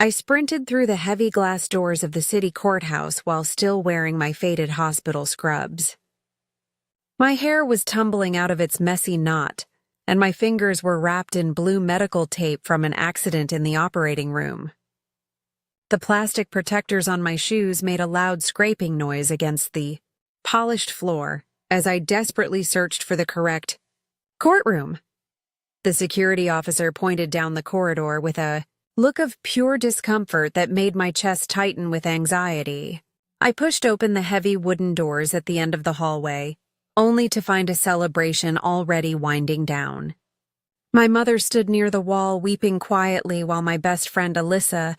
I sprinted through the heavy glass doors of the city courthouse while still wearing my faded hospital scrubs. My hair was tumbling out of its messy knot, and my fingers were wrapped in blue medical tape from an accident in the operating room. The plastic protectors on my shoes made a loud scraping noise against the polished floor as I desperately searched for the correct courtroom. The security officer pointed down the corridor with a look of pure discomfort that made my chest tighten with anxiety. I pushed open the heavy wooden doors at the end of the hallway, only to find a celebration already winding down. My mother stood near the wall weeping quietly while my best friend Alyssa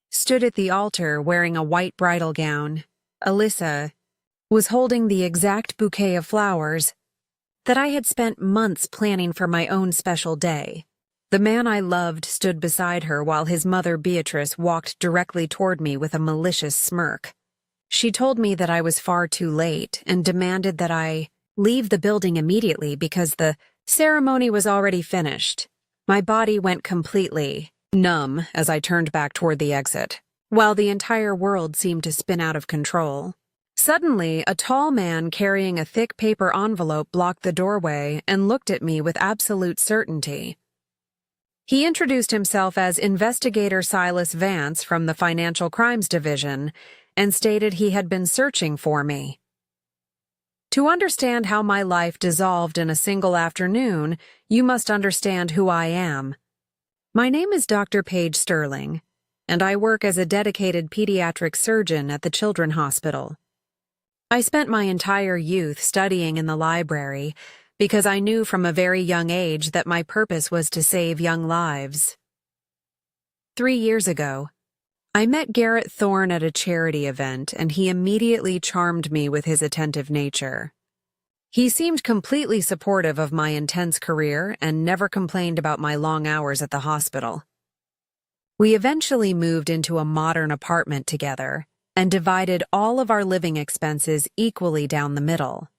stood at the altar wearing a white bridal gown. Alyssa was holding the exact bouquet of flowers that I had spent months planning for my own special day. The man I loved stood beside her while his mother Beatrice walked directly toward me with a malicious smirk. She told me that I was far too late and demanded that I leave the building immediately because the ceremony was already finished. My body went completely numb as I turned back toward the exit, while the entire world seemed to spin out of control. Suddenly, a tall man carrying a thick paper envelope blocked the doorway and looked at me with absolute certainty. He introduced himself as Investigator Silas Vance from the Financial Crimes Division and stated he had been searching for me. To understand how my life dissolved in a single afternoon, you must understand who I am. My name is Dr. Paige Sterling, and I work as a dedicated pediatric surgeon at the Children's Hospital. I spent my entire youth studying in the library because I knew from a very young age that my purpose was to save young lives. 3 years ago, I met Garrett Thorne at a charity event, and he immediately charmed me with his attentive nature. He seemed completely supportive of my intense career and never complained about my long hours at the hospital. We eventually moved into a modern apartment together and divided all of our living expenses equally down the middle.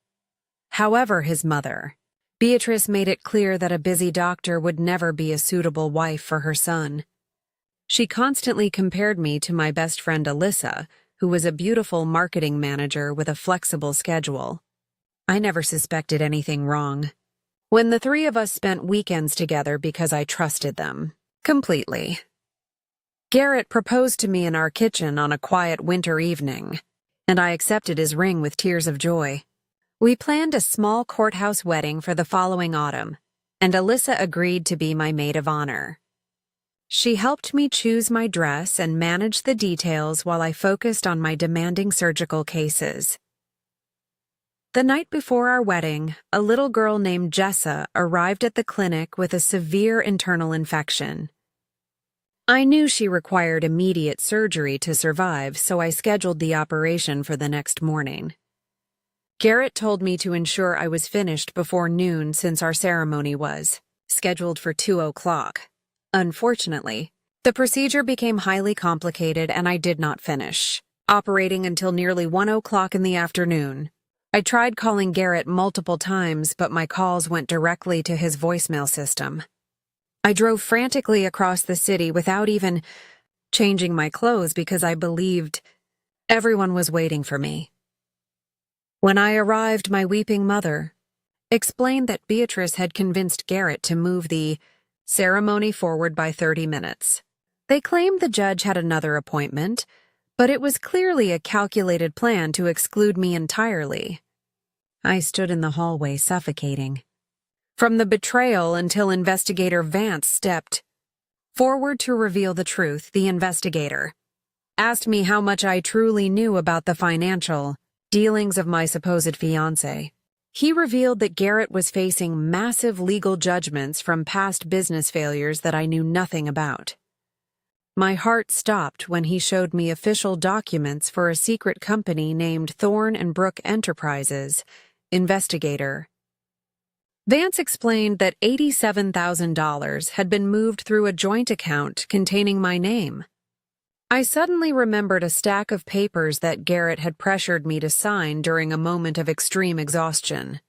However, his mother, Beatrice, made it clear that a busy doctor would never be a suitable wife for her son. She constantly compared me to my best friend Alyssa, who was a beautiful marketing manager with a flexible schedule. I never suspected anything wrong when the three of us spent weekends together because I trusted them completely. Garrett proposed to me in our kitchen on a quiet winter evening, and I accepted his ring with tears of joy. We planned a small courthouse wedding for the following autumn, and Alyssa agreed to be my maid of honor. She helped me choose my dress and manage the details while I focused on my demanding surgical cases. The night before our wedding, a little girl named Jessa arrived at the clinic with a severe internal infection. I knew she required immediate surgery to survive, so I scheduled the operation for the next morning. Garrett told me to ensure I was finished before noon since our ceremony was scheduled for 2:00. Unfortunately, the procedure became highly complicated and I did not finish operating until nearly 1:00 in the afternoon. I tried calling Garrett multiple times, but my calls went directly to his voicemail system. I drove frantically across the city without even changing my clothes because I believed everyone was waiting for me. When I arrived, my weeping mother explained that Beatrice had convinced Garrett to move the ceremony forward by 30 minutes. They claimed the judge had another appointment, but it was clearly a calculated plan to exclude me entirely. I stood in the hallway suffocating. From the betrayal until Investigator Vance stepped forward to reveal the truth, the investigator asked me how much I truly knew about the financial dealings of my supposed fiancé. He revealed that Garrett was facing massive legal judgments from past business failures that I knew nothing about. My heart stopped when he showed me official documents for a secret company named Thorne and Brook Enterprises, Investigator. Vance explained that $87,000 had been moved through a joint account containing my name. I suddenly remembered a stack of papers that Garrett had pressured me to sign during a moment of extreme exhaustion.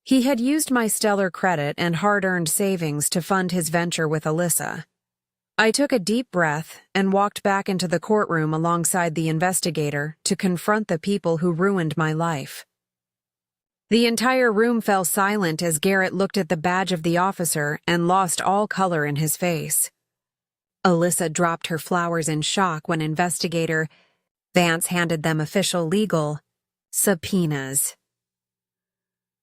He had used my stellar credit and hard-earned savings to fund his venture with Alyssa. I took a deep breath and walked back into the courtroom alongside the investigator to confront the people who ruined my life. The entire room fell silent as Garrett looked at the badge of the officer and lost all color in his face. Alyssa dropped her flowers in shock when investigator Vance handed them official legal subpoenas.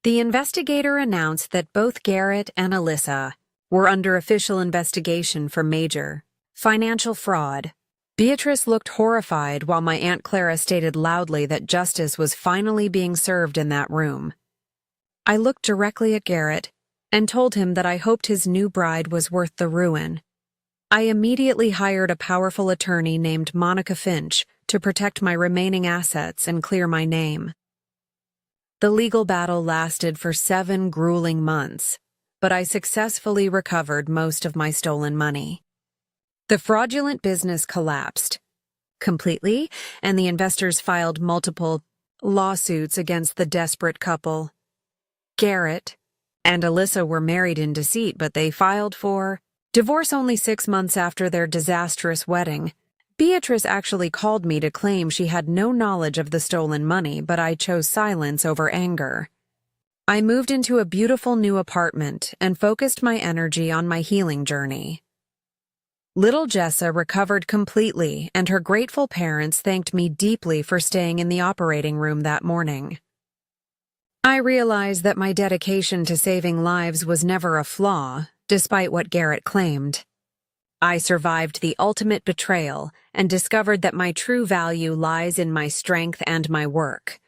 The investigator announced that both Garrett and Alyssa were under official investigation for major financial fraud. Beatrice looked horrified while my Aunt Clara stated loudly that justice was finally being served in that room. I looked directly at Garrett and told him that I hoped his new bride was worth the ruin. I immediately hired a powerful attorney named Monica Finch to protect my remaining assets and clear my name. The legal battle lasted for 7 grueling months, but I successfully recovered most of my stolen money. The fraudulent business collapsed completely, and the investors filed multiple lawsuits against the desperate couple. Garrett and Alyssa were married in deceit, but they filed for divorce only 6 months after their disastrous wedding. Beatrice actually called me to claim she had no knowledge of the stolen money, but I chose silence over anger. I moved into a beautiful new apartment and focused my energy on my healing journey. Little Jessa recovered completely, and her grateful parents thanked me deeply for staying in the operating room that morning. I realized that my dedication to saving lives was never a flaw, despite what Garrett claimed. I survived the ultimate betrayal and discovered that my true value lies in my strength and my work.